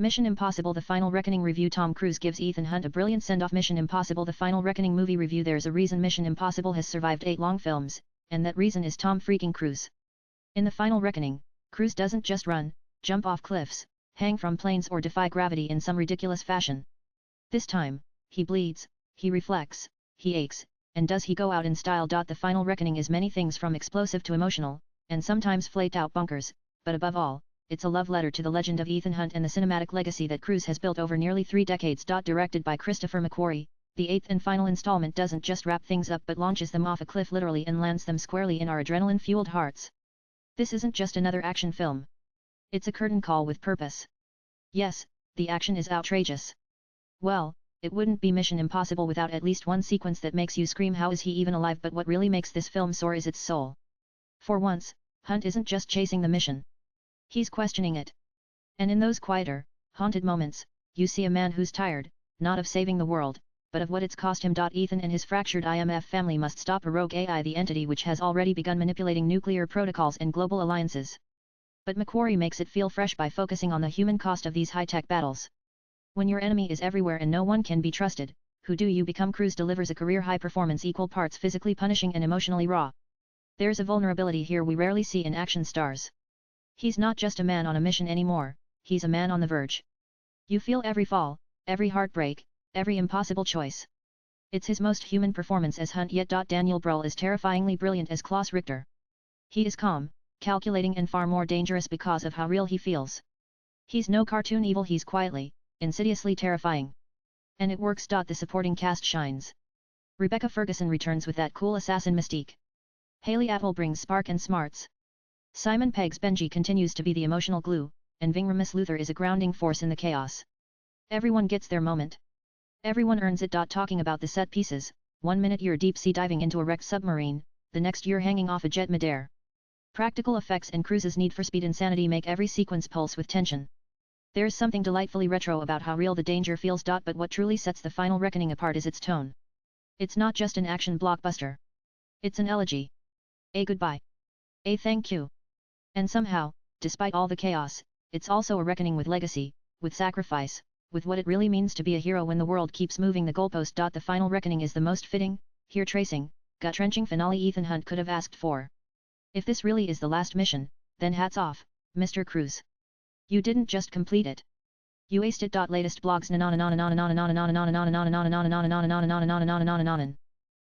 Mission Impossible: The Final Reckoning Review. Tom Cruise gives Ethan Hunt a brilliant send-off. Mission Impossible: The Final Reckoning movie review. There's a reason Mission Impossible has survived 8 long films, and that reason is Tom freaking Cruise. In The Final Reckoning, Cruise doesn't just run, jump off cliffs, hang from planes or defy gravity in some ridiculous fashion. This time, he bleeds, he reflects, he aches, and does he go out in style. The Final Reckoning is many things from explosive to emotional, and sometimes flayed-out bunkers, but above all, it's a love letter to the legend of Ethan Hunt and the cinematic legacy that Cruise has built over nearly 3 decades. Directed by Christopher McQuarrie, the 8th and final installment doesn't just wrap things up but launches them off a cliff literally and lands them squarely in our adrenaline-fueled hearts. This isn't just another action film. It's a curtain call with purpose. Yes, the action is outrageous. Well, it wouldn't be Mission Impossible without at least one sequence that makes you scream, how is he even alive? But what really makes this film soar is its soul. For once, Hunt isn't just chasing the mission. He's questioning it. And in those quieter, haunted moments, you see a man who's tired, not of saving the world, but of what it's cost him. Ethan and his fractured IMF family must stop a rogue AI, the entity which has already begun manipulating nuclear protocols and global alliances. But McQuarrie makes it feel fresh by focusing on the human cost of these high-tech battles. When your enemy is everywhere and no one can be trusted, who do you become? Cruise delivers a career high performance, equal parts physically punishing and emotionally raw. There's a vulnerability here we rarely see in action stars. He's not just a man on a mission anymore, he's a man on the verge. You feel every fall, every heartbreak, every impossible choice. It's his most human performance as Hunt, yet Daniel Bruhl is terrifyingly brilliant as Klaus Richter. He is calm, calculating and far more dangerous because of how real he feels. He's no cartoon evil, he's quietly, insidiously terrifying. And it works. The supporting cast shines. Rebecca Ferguson returns with that cool assassin mystique. Hayley Atwell brings spark and smarts. Simon Pegg's Benji continues to be the emotional glue, and Vingramus Luther is a grounding force in the chaos. Everyone gets their moment. Everyone earns it. Talking about the set pieces, 1 minute you're deep sea diving into a wrecked submarine, the next you're hanging off a jet midair. Practical effects and Cruise's need for speed and sanity make every sequence pulse with tension. There's something delightfully retro about how real the danger feels. But what truly sets The Final Reckoning apart is its tone. It's not just an action blockbuster. It's an elegy. A goodbye. A thank you. And somehow, despite all the chaos, it's also a reckoning with legacy, with sacrifice, with what it really means to be a hero when the world keeps moving the goalpost. The Final Reckoning is the most fitting, hair-tracing, gut-wrenching finale Ethan Hunt could have asked for. If this really is the last mission, then hats off, Mr. Cruise. You didn't just complete it. You aced it. Latest blogs.